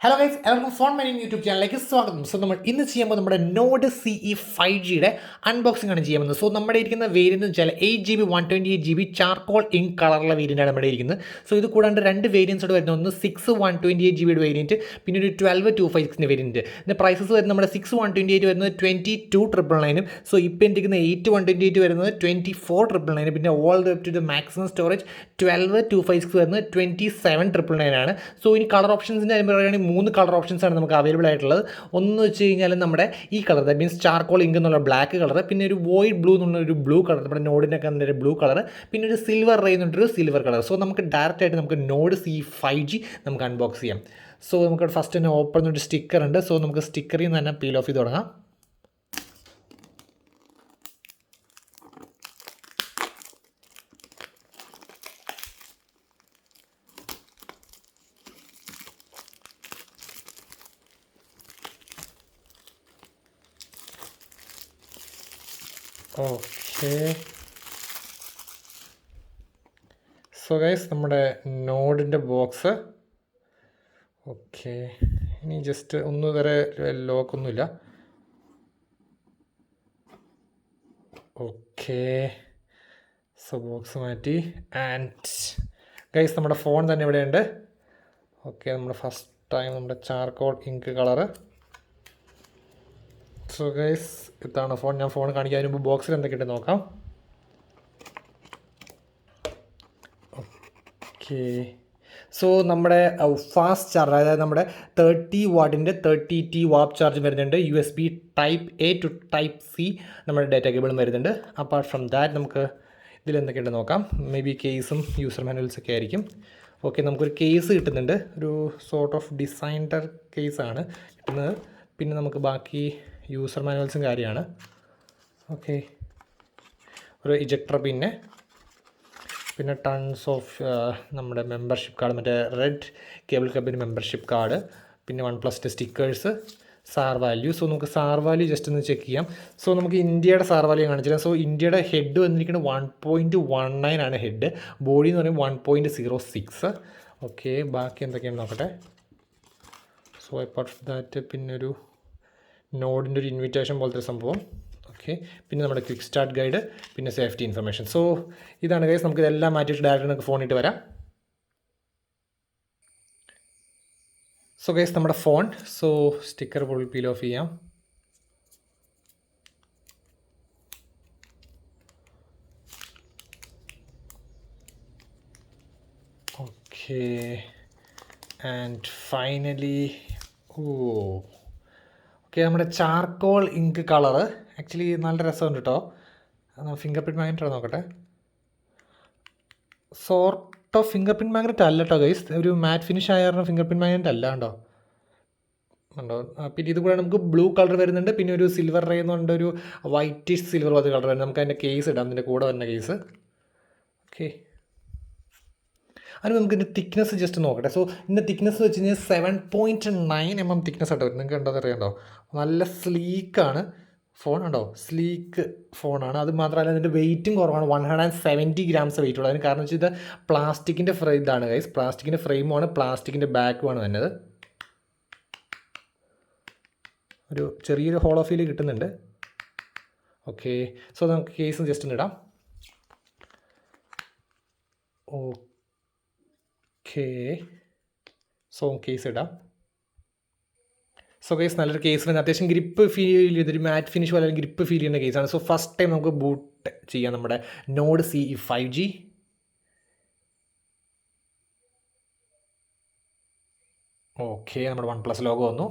Hello guys, എല്ലാവർക്കും phone mining YouTube ചാനലിലേക്ക് സ്വാഗതം. സോ നമ്മൾ ഇന്ന് ചെയ്യുമ്പോൾ നമ്മുടെ നോഡ് CE 5Gയുടെ അൺബോക്സിംഗ് ആണ് ചെയ്യാൻ പോകുന്നത്. സോ നമ്മുടെ ഇരിക്കുന്ന വേരിയൻ്റ് എന്ന് വെച്ചാൽ 8GB 128GB ചാർക്കോൾ ഇങ്ക് കളറുള്ള വേരിയൻ്റാണ് നമ്മുടെ ഇരിക്കുന്നത്. സോ ഇത് കൂടാണ്ട് രണ്ട് വേരിയൻസോട് വരുന്ന ഒന്ന് 6 128GBയുടെ വേരിയൻറ്റ്, പിന്നെ ഒരു 12 256ൻ്റെ വേരിയൻറ്റ്. ഇതിൻ്റെ പ്രൈസസ് വരുന്നത് നമ്മുടെ 6 128 വരുന്നത് 22,999. സോ ഇപ്പോൾ ഇരിക്കുന്ന 8 128 വരുന്നത് 24,999. പിന്നെ all the two the maximum storage 12 256 വരുന്നത് 27,999 ആണ്. സോ ഇനി കളർ ഓപ്ഷൻസിൻ്റെ കാര്യം പറയുകയാണെങ്കിൽ 3 കളർ ഓപ്ഷൻസാണ് നമുക്ക് അവൈലബിൾ ആയിട്ടുള്ളത്. ഒന്ന് വെച്ച് കഴിഞ്ഞാൽ നമ്മുടെ ഈ colour, that means charcoal ink എന്നുള്ള ബ്ലാക്ക് കളർ, പിന്നെ ഒരു വോയിഡ് ബ്ലൂ എന്നുള്ളൊരു ബ്ലൂ കളർ, നമ്മുടെ നോഡിനൊക്കെ ഒരു ബ്ലൂ കളർ, പിന്നെ ഒരു സിൽവർ റേ എന്നുള്ളൊരു സിൽവർ കളർ. സോ നമുക്ക് ഡയറക്റ്റ് ആയിട്ട് നമുക്ക് നോഡ് CE 5G നമുക്ക് അൺബോക്സ് ചെയ്യാം. സോ നമുക്ക് ഫസ്റ്റ് തന്നെ ഓപ്പൺ ഒരു സ്റ്റിക്കർ ഉണ്ട്. സോ നമുക്ക് സ്റ്റിക്കറിൽ നിന്ന് തന്നെ പീൽ ഓഫ് ചെയ്ത് തുടങ്ങാം. ഓക്കെ, സോ ഗൈസ് നമ്മുടെ നോഡിൻ്റെ ബോക്സ്. ഓക്കെ, ഇനി ജസ്റ്റ് ഒന്നും വരെ ലോക്കൊന്നുമില്ല. ഓക്കെ, സോ ബോക്സ് മാറ്റി. ആൻഡ് ഗൈസ് നമ്മുടെ ഫോൺ തന്നെ ഇവിടെയുണ്ട്. ഓക്കെ, നമ്മുടെ ഫസ്റ്റ് ടൈം നമ്മുടെ charcoal ink colour. So guys ഇതാണ് ഫോൺ. ഞാൻ ഫോൺ കാണിക്കാൻ മുമ്പ് ബോക്സിൽ എന്തൊക്കെയുണ്ട് നോക്കാം. ഓക്കെ, സോ നമ്മുടെ ഫാസ്റ്റ് ചാർജ്, അതായത് നമ്മുടെ 30 വാട്ടിൻ്റെ 30T വാപ്പ് ചാർജ് വരുന്നുണ്ട്. USB Type A to Type C നമ്മുടെ ഡാറ്റ കേബിളും വരുന്നുണ്ട്. അപ്പാർട്ട് ഫ്രം ദാറ്റ് നമുക്ക് ഇതിലെന്തൊക്കെയുണ്ട് നോക്കാം. മേ ബി കേസും യൂസർ മാനുവൽസൊക്കെ ആയിരിക്കും. ഓക്കെ, നമുക്കൊരു കേസ് കിട്ടുന്നുണ്ട്. ഒരു സോർട്ട് ഓഫ് ഡിസൈൻഡർ കേസാണ് കിട്ടുന്നത്. പിന്നെ നമുക്ക് ബാക്കി യൂസർ മാനുവൽസും കാര്യമാണ്. ഓക്കെ, ഒരു ഇജക്ടർ, പിന്നെ ടൺസ് ഓഫ് നമ്മുടെ മെമ്പർഷിപ്പ് കാർഡ്, മറ്റേ red cable company membership card, പിന്നെ OnePlus stickers, sir value. So നമുക്ക് സാർ വാല്യൂ ജസ്റ്റ് ഒന്ന് ചെക്ക് ചെയ്യാം. സോ നമുക്ക് ഇന്ത്യയുടെ സാർ വാല്യൂ കാണിച്ചില്ല. സോ ഇന്ത്യയുടെ ഹെഡ് വന്നിരിക്കുന്നത് 1.19 ആണ് ഹെഡ്. ബോഡി എന്ന് പറയുമ്പോൾ 1.06. ഓക്കെ, ബാക്കി എന്തൊക്കെയാണ് നോക്കട്ടെ. സോ അപ്പാർട്ട് ഫ്രം ദാറ്റ് പിന്നെ ഒരു നോഡിൻ്റെ ഒരു ഇൻവിറ്റേഷൻ പോലത്തെ സംഭവം. ഓക്കെ, പിന്നെ നമ്മുടെ ക്വിക്ക് സ്റ്റാർട്ട് ഗൈഡ്, പിന്നെ സേഫ്റ്റി ഇൻഫർമേഷൻ. സോ ഇതാണ് ഗൈസ്. നമുക്ക് ഇതെല്ലാം മാറ്റിയിട്ട് ഡയറക്റ്റ് നമുക്ക് ഫോണിട്ട് വരാം. സോ ഗൈസ് നമ്മുടെ phone. So sticker full peel off ചെയ്യാം. ഓക്കെ, ആൻഡ് ഫൈനലി ഓക്കെ, നമ്മുടെ ചാർക്കോൾ ഇങ്ക് കളറ് ആക്ച്വലി നല്ല രസമുണ്ട് കേട്ടോ. ഫിംഗർ പ്രിൻറ്റ് മാഗ്നറ്റ് നോക്കട്ടെ. Sort of finger print magnet അല്ല കേട്ടോ ഗൈസ്. ഒരു മാറ്റ് ഫിനിഷ് ആയ ഫിംഗർ പ്രിൻറ്റ് മാഗ്നറ്റ് അല്ല കേട്ടോ. ഉണ്ടോ? പിന്നെ ഇത് കൂടെ നമുക്ക് ബ്ലൂ കളർ വരുന്നുണ്ട്. പിന്നെ ഒരു സിൽവർ റേ എന്ന് പറഞ്ഞിട്ട് ഒരു വൈറ്റിഷ് സിൽവർ പോലത്തെ കളർ വരുന്നത്. നമുക്ക് അതിൻ്റെ കേസ് ഇടാം, അതിൻ്റെ കൂടെ വരുന്ന കേസ്. ഓക്കെ, അതിന് നമുക്ക് ഇതിൻ്റെ തിക്നെസ് ജസ്റ്റ് നോക്കട്ടെ. സോ ഇതിൻ്റെ തിക്നെസ് വെച്ച് കഴിഞ്ഞാൽ 7.9 mm തിക്നെസ് ആട്ടോ. നിങ്ങൾക്ക് കണ്ടത് അറിയാണ്ടോ? നല്ല സ്ലീക്കാണ് ഫോൺ. ഉണ്ടോ? സ്ലീക്ക് ഫോണാണ്. അത് മാത്രമല്ല ഇതിൻ്റെ വെയിറ്റും കുറവാണ്. 170 grams വെയിറ്റ് ഉള്ളൂ. അതിന് കാരണം വെച്ചാൽ ഇത് പ്ലാസ്റ്റിക്കിൻ്റെ ഇതാണ് ഗൈസ്. പ്ലാസ്റ്റിക്കിൻ്റെ ഫ്രെയിമുമാണ്, പ്ലാസ്റ്റിക്കിൻ്റെ ബാക്കുമാണ് വരുന്നത്. ഒരു ചെറിയൊരു ഹോളോ ഫീൽ കിട്ടുന്നുണ്ട്. ഓക്കെ, സോ നമുക്ക് കേസും ജസ്റ്റ് ഒന്ന് ഇടാം. ഓക്കെ, സോ കേസ് ഇടാം. സോ കേസ് നല്ലൊരു കേസ് വരുന്നത്. അത്യാവശ്യം ഗ്രിപ്പ് ഫീൽ ചെയ്തൊരു മാറ്റ് ഫിനിഷ് പോലെ ഗ്രിപ്പ് ഫീൽ ചെയ്യുന്ന കേസാണ്. സോ ഫസ്റ്റ് ടൈം നമുക്ക് ബൂട്ട് ചെയ്യാം നമ്മുടെ നോഡ് CE 5G. ഓക്കെ, നമ്മുടെ OnePlus ലോഗോ വന്നു.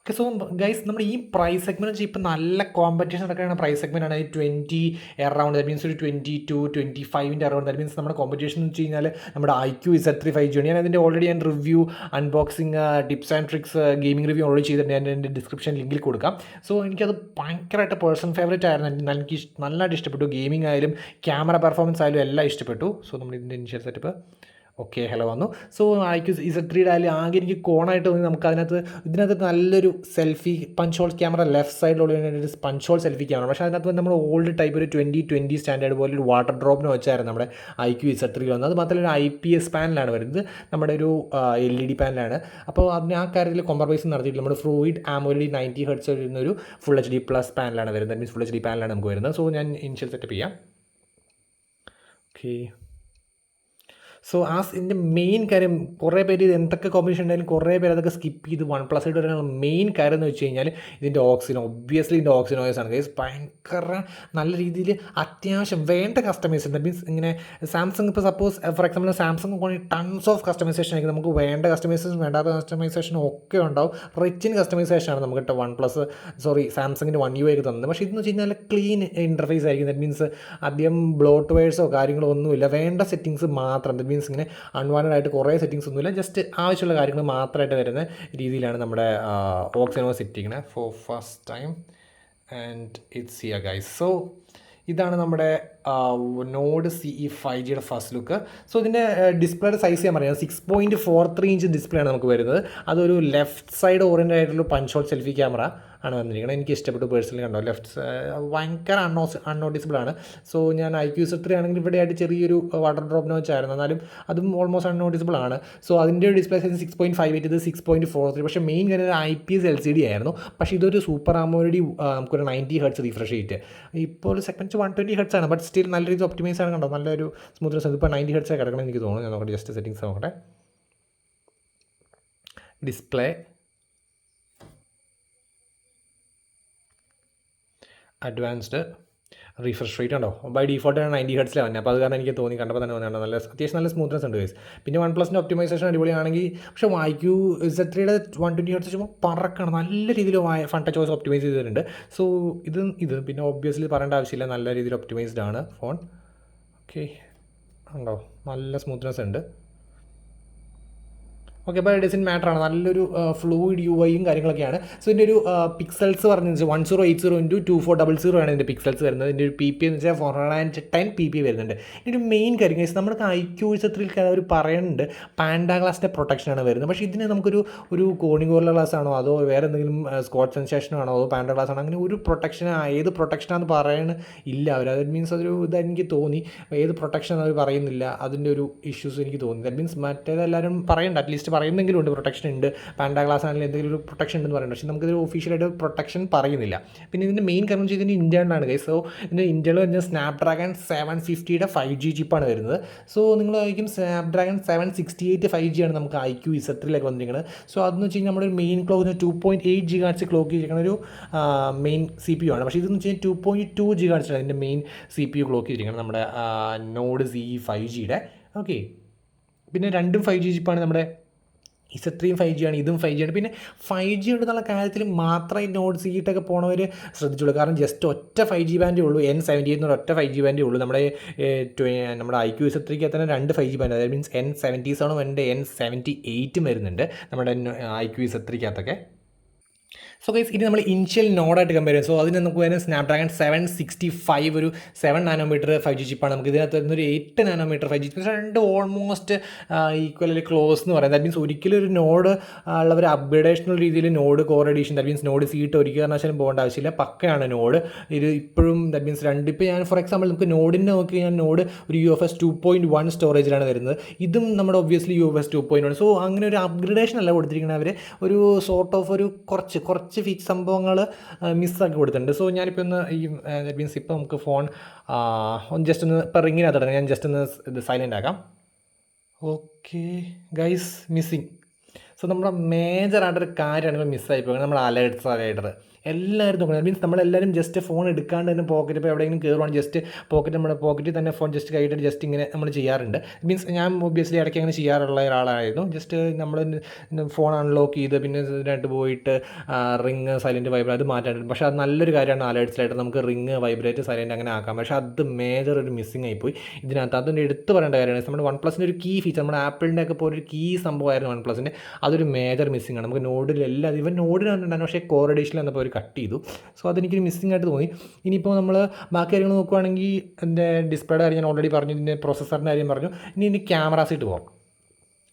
ഓക്കെ, സോ ഗൈസ് നമ്മുടെ ഈ പ്രൈസ് സെഗ്മെൻറ്റ് വെച്ചാൽ ഇപ്പോൾ നല്ല കോമ്പറ്റീഷൻ നടക്കുന്ന പ്രൈസ് സെഗ്മെൻറ്റ് ആണ്. 20 അറൗണ്ട്, ദാറ്റ് മീൻസ് ഒരു 22 25 അറൗണ്ട്. ദാറ്റ് മീൻസ് നമ്മുടെ കോമ്പറ്റീഷൻ എന്ന് വെച്ച് കഴിഞ്ഞാൽ നമ്മുടെ Iqoo Z3 5G ആണ്. ഞാൻ അതിൻ്റെ ഓൾറെഡി ഞാൻ review, unboxing, tips and tricks, gaming review already ചെയ്തിട്ടുണ്ട്. ഞാൻ എൻ്റെ ഡിസ്ക്രിപ്ഷൻ ലിങ്കിൽ കൊടുക്കാം. സോ എനിക്കത് ഭയങ്കരമായിട്ട് പേഴ്സണൽ ഫേവറേറ്റ് ആയിരുന്നു. എനിക്ക് നല്ലതായിട്ട് ഇഷ്ടപ്പെട്ടു. ഗെയിമിംഗ് ആയാലും ക്യാമറ പെർഫോമൻസ് ആയാലും എല്ലാം ഇഷ്ടപ്പെട്ടു. സോ നമ്മൾ ഇതിൻ്റെ ഇനിഷ്യൽ സെറ്റപ്പ്. ഓക്കെ ഹലോ വന്നു. സോ Iqoo Z3 ആയാലും ആകെ എനിക്ക് കോണായിട്ട് തോന്നി. നമുക്ക് ഇതിനകത്ത് നല്ലൊരു selfie punch whole camera left സൈഡിലുള്ള ഒരു പഞ്ച് ഹോൾ സെൽഫി ക്യാമറ. പക്ഷേ അതിനകത്ത് നമ്മൾ ഓൾഡ് ടൈപ്പ് ഒരു 2020 സ്റ്റാൻഡേർഡ് പോലെ ഒരു വാട്ടർ ഡ്രോപ്പിന് വെച്ചായിരുന്നു നമ്മുടെ Iqoo Z3 വന്നത്. അത് മാത്രമല്ല ഒരു IPS പാനലാണ് വരുന്നത്, നമ്മുടെ ഒരു LED പാനലാണ്. അപ്പോൾ അതിന് ആ കാര്യത്തിൽ കോംപ്രമൈസ് നടത്തിയിട്ടില്ല. നമ്മുടെ ഫ്ലൂയിഡ് AMOLED 90 Hz വരുന്ന ഒരു ഫുൾ HD പ്ലസ് പാനലാണ് വരുന്നത്. മീൻസ് ഫുൾ HD പാനലാണ് നമുക്ക് വരുന്നത്. സോ ഞാൻ ഇനിഷ്യൽ സെറ്റപ്പ് ചെയ്യാം. ഓക്കെ. സോ ഇതിൻ്റെ മെയിൻ കാര്യം, കുറേ പേര് ഇത് എന്തൊക്കെ കോമ്പിനേഷൻ ഉണ്ടായാലും കുറേ പേര് അതൊക്കെ സ്കിപ്പ് ചെയ്ത് OnePlus ആയിട്ട് വരാനുള്ള മെയിൻ കാര്യം എന്ന് വെച്ച് കഴിഞ്ഞാൽ ഇതിൻ്റെ ഓക്സിജൻ. ഒബ്വിയസ്ലി ഇതിൻ്റെ ഓക്സിജൻ OS ആണ് ഗൈസ്. ഭയങ്കര നല്ല രീതിയിൽ അത്യാവശ്യം വേണ്ട കസ്റ്റമൈസേഷൻ. ദാറ്റ് മീൻസ് ഇങ്ങനെ സാംസങ് ഇപ്പോൾ സപ്പോസ് ഫോർ എക്സാമ്പിൾ സാംസങ് കൊണ്ട് ടൺസ് ഓഫ് കസ്റ്റമൈസേഷൻ ആയിരിക്കും. നമുക്ക് വേണ്ട കസ്റ്റമൈസേഷൻ വേണ്ടാത്ത കസ്റ്റമൈസേഷൻ ഒക്കെ ഉണ്ടാവും. റിച്ചിൻ കസ്റ്റമൈസേഷൻ ആണ് നമുക്ക് സാംസങ്ങിൻ്റെ One UI ഒക്കെ തന്നത്. പക്ഷേ ഇതെന്ന് വെച്ച് കഴിഞ്ഞാൽ ക്ലീൻ ഇൻ്റർഫേസ് ആയിരിക്കും. ദാറ്റ് മീൻസ് അധികം ബ്ലോട്ട് വെയേഴ്സോ കാര്യങ്ങളോ ഒന്നുമില്ല. വേണ്ട സെറ്റിങ്സ് മാത്രം. ദാറ്റ് മീൻസ് ഇങ്ങനെ അൺവാണ്ടഡ് ആയിട്ട് കുറേ സെറ്റിങ്സ് ഒന്നുമില്ല. ജസ്റ്റ് ആവശ്യമുള്ള കാര്യങ്ങൾ മാത്രമായിട്ട് വരുന്ന രീതിയിലാണ് നമ്മുടെ ഓക്സിജൻ സെറ്റ് ചെയ്യുന്നത് for first time. And it's here guys. So ഇതാണ് നമ്മുടെ നോഡ് CE 5Gയുടെ ഫസ്റ്റ് ലുക്ക്. സോ ഇതിൻ്റെ ഡിസ്പ്ലേയുടെ സൈസ് ഞാൻ പറയാം. 6.43 ഇഞ്ച് ഡിസ്പ്ലേ ആണ് നമുക്ക് വരുന്നത്. അതൊരു ലെഫ്റ്റ് സൈഡ് ഓറിയൻറ്റഡ് ആയിട്ടുള്ള പഞ്ച് ഹോൾ സെൽഫി ക്യാമറ ആണ് വന്നിരിക്കുന്നത്. എനിക്ക് ഇഷ്ടപ്പെട്ടു പേഴ്സണലി. കണ്ടോ, ഭയങ്കര അൺനോട്ടീസബിൾ ആണ്. സോ ഞാൻ Iqoo Z3 ആണെങ്കിൽ ഇവിടെ ആയിട്ട് ചെറിയൊരു വാട്ടർ ഡ്രോപ്പിന് വെച്ചായിരുന്നു, എന്നാലും അതും ഓൾമോസ്റ്റ് അൺനോട്ടീസബിൾ ആണ്. സോ അതിൻ്റെ ഡിസ്പ്ലേ സൈസ് 6.58, ഇത് 6.43. പക്ഷേ മെയിൻ കാര്യം IPS LCD ആയിരുന്നു. പക്ഷേ ഇതൊരു സൂപ്പർ AMOLED, നമുക്കൊരു 90 Hz റീഫ്രഷ് റേറ്റ്. ഇപ്പോൾ ഒരു സെക്കൻഡ് 120 Hz ആണ്. ബട്ട് സ്റ്റിൽ നല്ല രീതിയിൽ ഒപ്റ്റിമൈസ് ആണ്. കണ്ടോ, നല്ലൊരു സ്മൂത്ത്നെസ്. ഇപ്പോൾ 90 Hz കിടക്കണം എനിക്ക് തോന്നുന്നു. ഞാൻ നോക്കട്ടെ, ജസ്റ്റ് സെറ്റിങ്സ് നോക്കട്ടെ. ഡിസ്പ്ലേ, അഡ്വാൻസ്ഡ്, റീഫ്രഷ് റേറ്റ് ഉണ്ടോ, ബൈ ഡിഫോൾട്ടാണ് 90 Hz വന്നത്. അപ്പോൾ അത് കാരണം എനിക്ക് തോന്നി, കണ്ടപ്പോൾ തന്നെ തോന്നിയാണ് അത്യാവശ്യം നല്ല സ്മൂത്ത്നെസ് ഉണ്ട് ഗൈസ്. പിന്നെ OnePlusൻ്റെ ഒപ്റ്റിമൈസേഷൻ അടിപൊളിയാണെങ്കിൽ, പക്ഷേ Iqoo Z3യുടെ 120 Hz വെച്ചുമ്പോൾ പറക്കണം. നല്ല രീതിയിൽ ഫൺ ടച്ച് വോയിസ് ഒപ്റ്റിമൈസ് ചെയ്തിട്ടുണ്ട്. സോ ഇത് പിന്നെ ഒബ്വിയസ്ലി പറയേണ്ട ആവശ്യമില്ല, നല്ല രീതിയിൽ ഒപ്റ്റിമൈസ്ഡ് ആണ് ഫോൺ. ഓക്കെ, ഉണ്ടോ, നല്ല സ്മൂത്ത്നെസ് ഉണ്ട്. ഓക്കെ, അപ്പോൾ ഡസൻ മാറ്റർ ആണ്. നല്ലൊരു ഫ്ലൂയിഡ് UIയും കാര്യങ്ങളൊക്കെയാണ്. സോ ഇതിൻ്റെ ഒരു പിക്സൽസ് പറഞ്ഞു വെച്ചാൽ 1080x2400 ആണ് ഇതിൻ്റെ പിക്സൽസ് വരുന്നത്. ഇതിൻ്റെ ഒരു PPI എന്ന് വെച്ചാൽ 410 PPI വരുന്നുണ്ട്. ഇതിൻ്റെ മെയിൻ കാര്യം നമുക്ക് Iqoo Z3 അവർ പറയുന്നുണ്ട് പാൻഡ ഗ്ലാസിൻ്റെ പ്രൊട്ടക്ഷനാണ് വരുന്നത്. പക്ഷേ ഇതിന് നമുക്കൊരു കോണിഗോറില ഗ്ലാസ് ആണോ, അതോ വേറെ എന്തെങ്കിലും സ്കോട്ട് സെൻസേഷൻ ആണോ, അതോ പാൻഡ ഗ്ലാസ് ആണോ, അങ്ങനെ ഒരു പ്രൊട്ടക്ഷൻ ഏത് പ്രൊട്ടക്ഷനാണെന്ന് ഇല്ല അവർ. ദാറ്റ് മീൻസ് അതൊരു ഇതെനിക്ക് തോന്നി, ഏത് പ്രൊട്ടക്ഷൻ അവർ പറയുന്നില്ല. അതിൻ്റെ ഒരു ഇഷ്യൂസ് എനിക്ക് തോന്നി. ദാറ്റ് മീൻസ് മറ്റേതെല്ലാവരും പറയുന്നുണ്ട്, അറ്റ്ലീസ്റ്റ് പറയുന്നെങ്കിലും ഉണ്ട്, പ്രൊട്ടക്ഷൻ ഉണ്ട്, പാൻഡ ഗ്ലാസ് ആണെങ്കിലും എന്തെങ്കിലും ഒരു പ്രൊട്ടക്ഷൻ ഉണ്ടെന്ന് പറയുന്നത്. പക്ഷേ നമുക്കിതൊരു ഒഫീഷ്യലായിട്ട് പ്രൊട്ടക്ഷൻ പറയുന്നില്ല. പിന്നെ ഇതിൻ്റെ മെയിൻ കാരണം വെച്ചാൽ ഇതിൻ്റെ ഇൻറ്റേണലാണ് ഗൈസ്. സോ ഇതിൻ്റെ ഇൻറ്റേണൽ വരുന്നത് സ്നാപ്ഡ്രാഗൺ 750യുടെ 5G ചിപ്പാണ് വരുന്നത്. സോ നിങ്ങൾ ആയിരിക്കും സ്നാപ്ഡ്രാഗൺ 768 5G ആണ് നമുക്ക് Iqoo Z3 വന്നിരിക്കുന്നത്. സോ അതെന്ന് വെച്ച് കഴിഞ്ഞാൽ നമ്മുടെ ഒരു മെയിൻ ക്ലോക്ക് 2.8 GHz ക്ലോക്ക് ചെയ്തിരിക്കുന്ന ഒരു മെയിൻ CPU ആണ്. പക്ഷേ ഇതെന്ന് വെച്ച് കഴിഞ്ഞാൽ 2.2 GHz ആണ് ഇതിൻ്റെ മെയിൻ CPU ക്ലോക്ക് ചെയ്തിരിക്കുന്നത് നമ്മുടെ നോഡ് CE 5Gയുടെ. ഓക്കെ, പിന്നെ രണ്ടും 5G ചിപ്പാണ്. നമ്മുടെ Z3യും 5G ആണ്, ഇതും 5G ആണ്. പിന്നെ 5G ഉണ്ടെന്നുള്ള കാര്യത്തിൽ മാത്രമേ നോഡ് CE പോണവർ ശ്രദ്ധിച്ചുള്ളൂ. കാരണം ജസ്റ്റ് ഒറ്റ 5G ബാൻഡേ ഉള്ളൂ, N78 എന്നൊരു ഒറ്റ 5G ബാൻഡേ ഉള്ളൂ. നമ്മുടെ Iqoo Z3 തന്നെ 2 5G ബാൻഡ്, അതായത് മീൻസ് N77 ഉണ്ട്, N78 വരുന്നുണ്ട് നമ്മുടെ Iqoo Z3 സോ ഗൈസ്, ഇനി നമ്മൾ ഇനിഷ്യൽ നോഡായിട്ട് കമ്പയർ ചെയ്യും. സോ അതിന് നമുക്ക് വരുന്നത് സ്നാപ്ഡ്രാഗൺ 765 ഒരു 7 നാനോമീറ്റർ 5G ചിപ്പാണ്. നമുക്ക് ഇതിനകത്ത് വരുന്നൊരു 8 നാനോമീറ്റർ 5G ചിപ്പ്. രണ്ട് ഓൾമോസ്റ്റ് ഈക്വലി ക്ലോസ് എന്ന് പറയുന്നത്. ദാറ്റ് മീൻസ് ഒരിക്കലും ഒരു നോഡ് ഉള്ള ഒരു അപ്ഗ്രേഡേഷണൽ രീതിയിൽ node core edition, that means node CE ഒരിക്കൽ കാരണവശാലും പോകേണ്ട ആവശ്യമില്ല, പക്കയാണ് നോഡ്. ഇത് ഇപ്പോഴും ദാറ്റ് മീൻസ് ഇപ്പോൾ ഞാൻ ഫോർ എക്സാമ്പിൾ നമുക്ക് നോഡിൻ്റെ നോക്കി കഴിഞ്ഞാൽ നോഡ് ഒരു UFS 2.1 സ്റ്റോറേജിലാണ് വരുന്നത്. ഇതും നമ്മുടെ ഒബ്വിയസ്ലി UFS 2.1. സോ അങ്ങനെ ഒരു അപ്ഗ്രേഡേഷൻ അല്ല കൊടുത്തിരിക്കുന്നത് അവർ, ഒരു സോർട്ട് ഓഫ് ഒരു കുറച്ച് ഫീച്ചർ സംഭവങ്ങൾ മിസ്സാക്കി കൊടുത്തിട്ടുണ്ട്. സോ ഞാനിപ്പോൾ ഒന്ന് ദാറ്റ് മീൻസ് ഇപ്പോൾ നമുക്ക് ഫോൺ ജസ്റ്റ് ഒന്ന് ഇപ്പോൾ റിങ്ങിനകത്ത് ഞാൻ ജസ്റ്റ് ഒന്ന് ഇത് സൈലൻ്റ് ആക്കാം. Okay guys, missing. സോ നമ്മുടെ മേജറായിട്ടൊരു കാര്യമാണ് ഇപ്പോൾ മിസ്സായി പോകുന്നത്, നമ്മുടെ അലേർട്സ് എല്ലാവരും നോക്കണം. മീൻസ് നമ്മളെല്ലാവരും ജസ്റ്റ് ഫോൺ എടുക്കാണ്ട് തന്നെ പോക്കറ്റ് ഇപ്പോൾ എവിടെയെങ്കിലും കയറുവാണെങ്കിൽ ജസ്റ്റ് നമ്മുടെ പോക്കറ്റിൽ തന്നെ ഫോൺ ജസ്റ്റ് കൈയിട്ട് ജസ്റ്റ് ഇങ്ങനെ നമ്മൾ ചെയ്യാറുണ്ട്. മീൻസ് ഞാൻ ഒബ്വിയസ്ലി ഇടയ്ക്ക് അങ്ങനെ ചെയ്യാറുള്ള ഒരാളായിരുന്നു. ജസ്റ്റ് നമ്മൾ ഫോൺ അൺലോക്ക് ചെയ്ത് പിന്നെ ഇതിനായിട്ട് പോയിട്ട് റിങ് സൈലൻറ്റ് വൈബ്രേറ്റ് അത് മാറ്റാറുണ്ട്. പക്ഷേ അത് നല്ലൊരു കാര്യമാണ്. അലേർട്സിലായിട്ട് നമുക്ക് റിങ് വൈബ്രേറ്റ് സൈലൻറ്റ് അങ്ങനെ ആക്കാം. പക്ഷേ അത് മേജർ ഒരു മിസ്സിങ് ആയിപ്പോയി ഇതിനകത്ത്. അതിൻ്റെ എടുത്ത് പറയേണ്ട കാര്യമാണ് നമ്മുടെ OnePlusൻ്റെ ഒരു കീ ഫീച്ചർ, നമ്മുടെ ആപ്പിളിൻ്റെ ഒക്കെ പോലെ ഒരു കീ സംഭവമായിരുന്നു OnePlusൻ്റെ. അതൊരു മേജർ മിസ്സിംഗ് ആണ്. നമുക്ക് നോഡിലെല്ലാം ഇവൻ നോഡിനുണ്ടായിരുന്നു, പക്ഷേ കോർ എഡിഷനിൽ വന്നപ്പോൾ ഒരു കട്ട് ചെയ്തു. സോ അതെനിക്കൊരു മിസ്സിംഗ് ആയിട്ട് തോന്നി. ഇനിയിപ്പോൾ നമ്മൾ ബാക്കി കാര്യങ്ങൾ നോക്കുകയാണെങ്കിൽ എൻ്റെ ഡിസ്പ്ലേയുടെ കാര്യം ഞാൻ ഓൾറെഡി പറഞ്ഞു, ഇതിൻ്റെ പ്രോസസ്സറിൻ്റെ കാര്യം പറഞ്ഞു. ഇനി ക്യാമറാസിട്ട് പോകാം.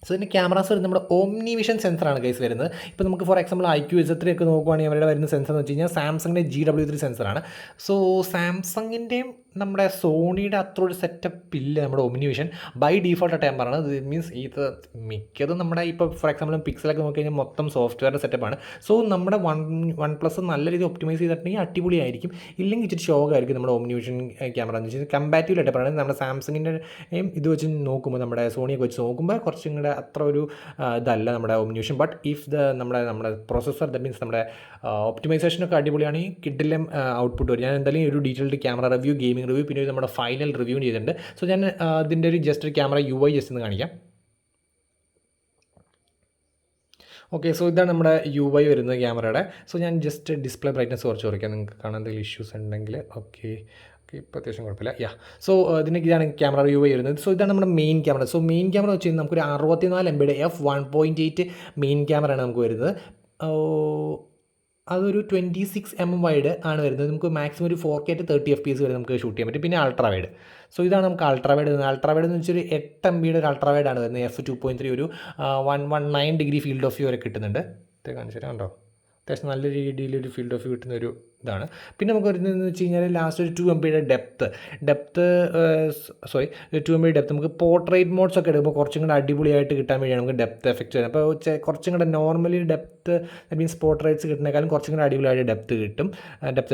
സോ ഇതിൻ്റെ ക്യാമറാസ് വരുന്നത് നമ്മുടെ ഓംനി വിഷൻ സെൻസറാണ് ഗൈസ് വരുന്നത്. ഇപ്പോൾ നമുക്ക് ഫോർ എക്സാമ്പിൾ IQ Z3 ഒക്കെ നോക്കുവാണെങ്കിൽ അവരുടെ വരുന്ന സെൻസർ എന്ന് വെച്ച് കഴിഞ്ഞാൽ സാംസങ്ങിൻ്റെ GW3 സെൻസറാണ്. സോ സാംസങ്ങിൻ്റെയും നമ്മുടെ സോണിയുടെ അത്ര ഒരു സെറ്റപ്പ് ഇല്ല നമ്മുടെ ഓംനി വിഷൻ. ബൈ ഡീഫോൾട്ടായിട്ട് ഞാൻ പറയുന്നത് മീൻസ് ഇത് മിക്കതും നമ്മുടെ ഇപ്പോൾ ഫോർ എക്സാമ്പിൾ പിക്സലൊക്കെ നോക്കി കഴിഞ്ഞാൽ മൊത്തം സോഫ്റ്റ്വെയറിൻ്റെ സെറ്റപ്പാണ്. സോ നമ്മുടെ വൺ പ്ലസ് നല്ല രീതിയിൽ ഒപ്റ്റിമൈസ് ചെയ്തിട്ടുണ്ടെങ്കിൽ അടിപൊളിയായിരിക്കും. ഇല്ലെങ്കിൽ ഇച്ചിരി ഷോക്കായിരിക്കും നമ്മുടെ ഓംനി വിഷൻ ക്യാമറ എന്ന് വെച്ചാൽ കമ്പാറ്റീവായിട്ട് പറയുന്നത് നമ്മുടെ സാംസങ്ങിൻ്റെ ഇത് വെച്ച് നോക്കുമ്പോൾ നമ്മുടെ സോണിയൊക്കെ വെച്ച് നോക്കുമ്പോൾ കുറച്ചും കൂടെ അത്ര ഒരു ഇതല്ല നമ്മുടെ ഓംനി വിഷൻ. ബട്ട് ഇഫ് നമ്മുടെ പ്രോസസ്സർ ദറ്റ് മീൻസ് നമ്മുടെ ഒപ്റ്റിമൈസേഷനൊക്കെ അടിപൊളിയാണെങ്കിൽ കിഡിലും ഔട്ട്പുട്ട് വരും. ഞാൻ എന്തായാലും ഒരു detailed camera review, gaming review, പിന്നെ നമ്മുടെ ഫൈനൽ റിവ്യൂ ചെയ്തിട്ടുണ്ട്. സോ ഞാൻ ഇതിൻ്റെ ഒരു ജസ്റ്റ് ഒരു ക്യാമറ UI ജസ്റ്റ് ഒന്ന് കാണിക്കാം. ഓക്കെ, സോ ഇതാണ് നമ്മുടെ UI വരുന്നത് ക്യാമറയുടെ. സോ ഞാൻ ജസ്റ്റ് ഡിസ്പ്ലേ ബ്രൈറ്റ്നസ് കുറച്ച് കുറയ്ക്കാം, നിങ്ങൾക്ക് കാണാൻ എന്തെങ്കിലും ഇഷ്യൂസ് ഉണ്ടെങ്കിൽ. ഓക്കെ, ഇപ്പോൾ അത്യാവശ്യം കുഴപ്പമില്ല. സോ ഇതാണ് ക്യാമറ UI വരുന്നത്. സോ ഇതാണ് നമ്മുടെ main camera. So main camera വെച്ച് കഴിഞ്ഞാൽ നമുക്കൊരു 64 MB f1.8 മെയിൻ ക്യാമറയാണ് നമുക്ക് വരുന്നത്. അതൊരു 26 mm വൈഡ് ആണ് വരുന്നത്. നമുക്ക് മാക്സിമം ഒരു 4K to 30 FPS വരെ നമുക്ക് ഷൂട്ട് ചെയ്യാൻ പറ്റും. പിന്നെ അൾട്രാ വൈഡ്. സോ ഇതാണ് നമുക്ക് അൾട്രാ വൈഡ് വരുന്നത്. അൾട്രാ വൈഡ് എന്ന് വെച്ചാൽ ഒരു 8 MB ഒരു അൾട്രാ വൈഡ് ആണ് വരുന്നത്. f2.3 ഒരു 119 ഡിഗ്രി ഫീൽഡ് ഓഫ് വ്യൂ വരെ കിട്ടുന്നുണ്ട്. ഇത് കാണിച്ചു തരാം, കണ്ടോ? അത്യാവശ്യം നല്ല രീതിയിലൊരു ഫീൽഡ് ഓഫ് വ്യൂ കിട്ടുന്ന ഒരു ഇതാണ്. പിന്നെ നമുക്ക് വരുന്നതെന്ന് വെച്ച് കഴിഞ്ഞാൽ ലാസ്റ്റ് ഒരു 2 MB ഡെപ്ത്ത് 2 MB ഡെപ്ത്ത് നമുക്ക് പോർട്രേറ്റ് മോഡ്സ് ഒക്കെ എടുക്കുമ്പോൾ കുറച്ചും കൂടെ അടിപൊളിയായിട്ട് കിട്ടാൻ വേണ്ടിയാണ് നമുക്ക് ഡെപ്ത്ത് എഫക്റ്റ് വരുന്നത്. അപ്പോൾ കുറച്ചും കൂടെ normally depth that means portraits കിട്ടുന്നതിനേക്കാളും കുറച്ചും കൂടെ അടിപൊളിയായിട്ട് ഡെപ്ത്ത്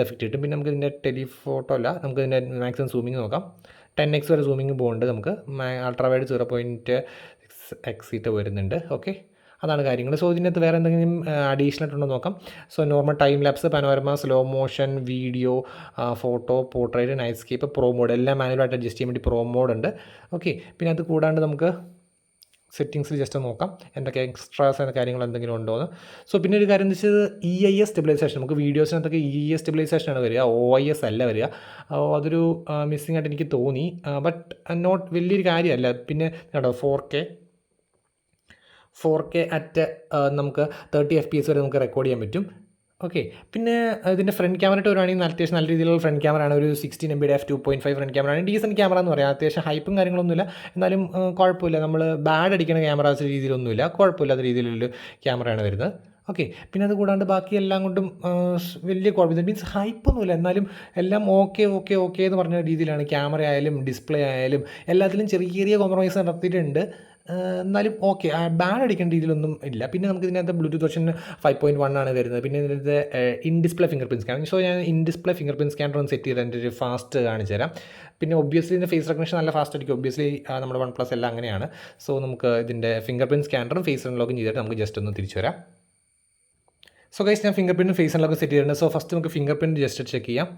എഫക്റ്റ് കിട്ടും. പിന്നെ നമുക്ക് ഇതിൻ്റെ ടെലിഫോട്ടോ അല്ല, നമുക്ക് ഇതിൻ്റെ മാക്സിമം സൂമിങ് നോക്കാം. 10x വരെ സൂമിങ് പോകുന്നുണ്ട്. നമുക്ക് അൾട്രാ വൈഡ് 0.6x വരുന്നുണ്ട്. ഓക്കെ, അതാണ് കാര്യങ്ങൾ. സോ ഇതിനകത്ത് വേറെ എന്തെങ്കിലും അഡീഷണൽ ആയിട്ടുണ്ടോ നോക്കാം. So normal time lapse, panorama, slow motion, video, photo, portrait, nightscape, pro mode എല്ലാം മാനുവലായിട്ട് അഡ്ജസ്റ്റ് ചെയ്യാൻ വേണ്ടി പ്രോ മോഡ് ഉണ്ട്. ഓക്കെ, പിന്നെ അത് കൂടാണ്ട് നമുക്ക് സെറ്റിങ്സിൽ ജസ്റ്റ് നോക്കാം എന്തൊക്കെ എക്സ്ട്രാസ് എന്ന കാര്യങ്ങൾ എന്തെങ്കിലും ഉണ്ടോ എന്ന്. സോ പിന്നെ ഒരു കാര്യം എന്ന് വെച്ചാൽ EIS സ്റ്റെബിലൈസേഷൻ. നമുക്ക് വീഡിയോസിനകത്തൊക്കെ EIS സ്റ്റെബിലൈസേഷനാണ് വരിക, OIS അല്ല വരിക. അതൊരു മിസ്സിംഗ് ആയിട്ട് എനിക്ക് തോന്നി. ബട്ട് നോട്ട് വലിയൊരു കാര്യമല്ല. പിന്നെ കേട്ടോ 4K അറ്റ് നമുക്ക് 30 FPS വരെ നമുക്ക് റെക്കോർഡ് ചെയ്യാൻ പറ്റും. ഓക്കെ, പിന്നെ ഇതിൻ്റെ ഫ്രണ്ട് ക്യാമറ വരുവാണെങ്കിൽ അത്യാവശ്യം നല്ല രീതിയിലുള്ള ഫ്രണ്ട് ക്യാമറയാണ്. ഒരു 16 MB f2.5 ഫ്രണ്ട് ക്യാമറയാണ്. ഡീസൻറ്റ് ക്യാമറ എന്ന് പറയാം. അത്യാവശ്യം ഹൈപ്പും കാര്യങ്ങളൊന്നുമില്ല, എന്നാലും കുഴപ്പമില്ല. നമ്മൾ ബാഡ് അടിക്കുന്ന ക്യാമറാസ് രീതിയിലൊന്നുമില്ല, കുഴപ്പമില്ലാത്ത രീതിയിലുള്ളൊരു ക്യാമറയാണ് വരുന്നത്. ഓക്കെ, പിന്നെ അത് കൂടാണ്ട് ബാക്കി എല്ലാം കൊണ്ടും വലിയ കുഴപ്പമില്ല. മീൻസ് ഹൈപ്പൊന്നുമില്ല, എന്നാലും എല്ലാം ഓക്കെ എന്ന് പറഞ്ഞ രീതിയിലാണ്. ക്യാമറ ആയാലും ഡിസ്പ്ലേ ആയാലും എല്ലാത്തിലും ചെറിയ ചെറിയ കോംപ്രമൈസ് നടത്തിയിട്ടുണ്ട്. എന്നാലും ഓക്കെ, ബാഡ് അടിക്കേണ്ട രീതിയിലൊന്നും ഇല്ല. പിന്നെ നമുക്ക് ഇതിനകത്ത് ബ്ലൂടൂത്ത് വെർഷൻ 5.1 ആണ് വരുന്നത്. പിന്നെ ഇതിനകത്ത് in display fingerprint scanner. So ഞാൻ in display fingerprint scanner ഒന്ന് സെറ്റ് ചെയ്ത് എൻ്റെ ഒരു ഫാസ്റ്റ് കാണിച്ചു തരാം. പിന്നെ ഒബ്വിയസ്ലി ഇതിൻ്റെ ഫേസ് റെക്കഗ്നിഷൻ നല്ല ഫാസ്റ്റ് ആയിരിക്കും. ഒബ്വിയസ്ലി നമ്മുടെ OnePlus എല്ലാം അങ്ങനെയാണ്. സോ നമുക്ക് ഇതിൻ്റെ ഫിംഗർ പ്രിൻറ്റ് സ്കാനറും ഫേസ് അൺലോക്കും ചെയ്തിട്ട് നമുക്ക് ജസ്റ്റ് ഒന്ന് തിരിച്ചു വരാം. സോ ഗൈസ്, ഞാൻ ഫിംഗർ പ്രിൻറ്റും ഫേസ് അൺലോക്കും സെറ്റ് ചെയ്തിട്ടുണ്ട്. സോ ഫസ്റ്റ് നമുക്ക് ഫിംഗർ പ്രിൻറ്റ് ജസ്റ്റ് ചെക്ക് ചെയ്യാം.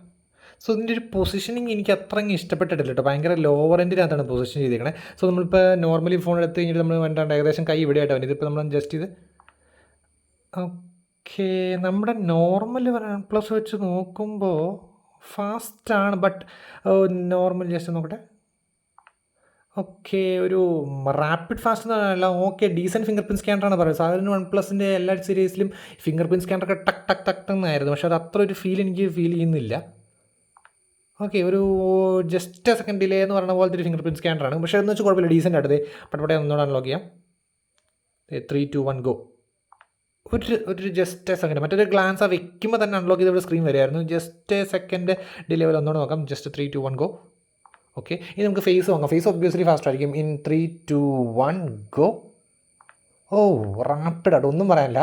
സോ ഇതിൻ്റെ ഒരു പൊസിഷനിങ് എനിക്ക് അത്രയും ഇഷ്ടപ്പെട്ടിട്ടില്ല കേട്ടോ. ഭയങ്കര ലോവർ എൻഡിനകത്താണ് പൊസിഷൻ ചെയ്തിരിക്കണേ. സോ നമ്മളിപ്പോൾ നോർമലി ഫോൺ എടുത്ത് കഴിഞ്ഞിട്ട് നമ്മൾ വേണ്ടാണ്ട് ഏകദേശം കൈ ഇവിടെ ആയിട്ട് വരും. ഇതിപ്പോൾ നമ്മൾ ജസ്റ്റ് ഇത് ഓക്കെ, നമ്മുടെ നോർമൽ OnePlus വെച്ച് നോക്കുമ്പോൾ ഫാസ്റ്റാണ്. ബട്ട് നോർമൽ ജസ്റ്റ് നോക്കട്ടെ. ഓക്കെ, ഒരു റാപ്പിഡ് ഫാസ്റ്റ് എന്നല്ല, ഓക്കെ ഡീസൻറ്റ് ഫിംഗർ പ്രിൻറ്റ് സ്കാനറാണ് പറയുന്നത്. സാധാരണ OnePlusൻ്റെ എല്ലാ സീരീസിലും ഫിംഗർ പ്രിൻറ്റ് സ്കാനറൊക്കെ ടക്ക് എന്നായിരുന്നു. പക്ഷേ അത് അത്ര ഒരു എനിക്ക് ഫീൽ ചെയ്യുന്നില്ല. ഓക്കെ, ഒരു ജസ്റ്റ് സെക്കൻഡ് ഡിലേ എന്ന് പറയുന്ന പോലത്തെ ഒരു ഫിംഗർ പ്രിൻറ്റ് സ്കാനറാണ്. പക്ഷേ എന്ന് വെച്ചാൽ കുഴപ്പമില്ല, ഡീസൻ്റ് അടുത്ത് പട്ടപ്പട്ടെ ഒന്നുകൂടെ അൺലോക്ക് ചെയ്യാം. 3, 2, 1 ഗോ. ഒരു ജസ്റ്റ് സെക്കൻഡ്, മറ്റൊരു ഗ്ലാൻസ് വെക്കുമ്പോൾ തന്നെ അൺലോക്ക് ചെയ്ത സ്ക്രീൻ വരികയായിരുന്നു. ജസ്റ്റ് സെക്കൻഡ് ഡിലേ പോലെ ഒന്നുകൂടെ നോക്കാം. Just 3, 2, 1 go. ഓക്കെ, ഇനി നമുക്ക് ഫേസ് നോക്കാം. ഫേസ് ഒബ്വിയസ്ലി ഫാസ്റ്റ് ആയിരിക്കും. In 3, 2, 1 go. റാപ്പിഡായിട്ട് ഒന്നും പറയാനില്ല.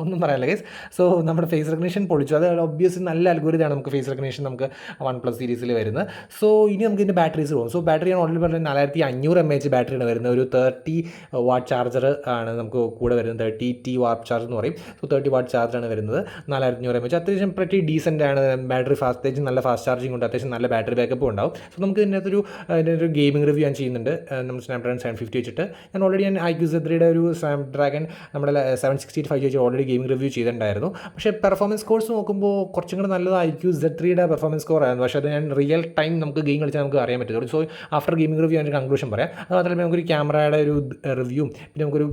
ഒന്നും പറയാനില്ല ഗൈസ്. സോ നമ്മുടെ ഫേസ് റെക്കഗ്നിഷൻ പൊളിച്ചു. അത് ഒബ്വിയസ്ലി നല്ല അൽഗോരിതമാണ് നമുക്ക് ഫേസ് റെക്കഗ്നിഷൻ നമുക്ക് OnePlus സീരീസിൽ വരുന്നത്. സോ ഇനി നമുക്ക് ഇതിൻ്റെ ബാറ്ററീസ് പോകും. സോ ബാറ്ററി ഞാൻ ഓൾറെഡി പറഞ്ഞത് 4500 mAh ബാറ്ററിയാണ് വരുന്നത്. ഒരു 30 വാട്ട് ചാർജർ ആണ് നമുക്ക് കൂടെ വരുന്നത്. 30T വാട്ട് ചാർജ് എന്ന് പറയും. സോ 30 വാട്ട് ചാർജാണ് വരുന്നത്. 4500 mAh അത്യാവശ്യം പ്രറ്റി ഡീസൻ്റ് ആണ്. ബാറ്ററി അത്യാവശ്യം നല്ല ഫാസ്റ്റ് ചാർജിങ് ഉണ്ട്. അത്യാവശ്യം നല്ല ബാറ്ററി ബാക്കപ്പ് ഉണ്ടാവും. സോ നമുക്ക് ഇതിനകത്തൊരു ഗെയിമിംഗ് റിവ്യൂ ഞാൻ ചെയ്യുന്നുണ്ട്. നമ്മൾ സ്നാപ്ഡ്രാഗൺ 750 വെച്ചിട്ട് ഞാൻ IQ Z3 ഒരു സ്നാപ്ഡ്രാഗൺ നമ്മുടെ 765 ഓൾറെഡി ഗെയിമിംഗ് റിവ്യൂ ചെയ്തിട്ടുണ്ടായിരുന്നു. പക്ഷേ പെർഫോമൻസ് സ്കോർസ് നോക്കുമ്പോൾ കുറച്ചും കൂടെ നല്ലത് IQ Z3 പെർഫോമൻസ് സ്കോർ ആയിരുന്നു. പക്ഷേ അത് ഞാൻ റിയൽ ടൈം നമുക്ക് ഗെയിം കളിച്ചാൽ നമുക്ക് അറിയാൻ പറ്റുള്ളൂ. സോ ആഫ്റ്റർ ഗെയിമിംഗ് റിവ്യൂ അതിൻ്റെ കൺക്ലൂഷൻ പറയാം. അത് മാത്രമല്ല നമുക്കൊരു ക്യാമറയുടെ ഒരു റിവ്യൂവും പിന്നെ നമുക്കൊരു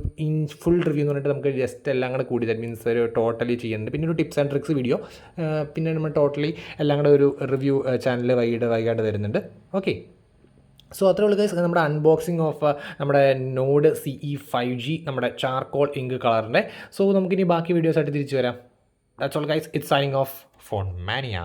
ഫുൾ റിവ്യൂ എന്ന് പറഞ്ഞിട്ട് നമുക്ക് ജസ്റ്റ് എല്ലാം കൂടെ കൂടി ദാറ്റ് മീൻസ് ഒരു ടോട്ടലി ചെയ്യുന്നുണ്ട്. പിന്നെ ഒരു ടിപ്സ് ആൻഡ് ട്രിക്സ് വീഡിയോ, പിന്നെ നമ്മൾ ടോട്ടലി എല്ലാം കൂടെ ഒരു റിവ്യൂ ചാനൽ വൈകാണ്ട് വരുന്നുണ്ട്. ഓക്കെ, സോ അത്രേ ഉള്ളൂ ഗൈസ് നമ്മുടെ അൺബോക്സിങ് ഓഫ് നമ്മുടെ നോഡ് CE5G നമ്മുടെ ചാർക്കോൾ ഇങ്ക് കളറിൻ്റെ. സോ നമുക്കിനി ബാക്കി വീഡിയോസായിട്ട് തിരിച്ചു വരാം. That's all guys, it's signing off phone മാനിയ.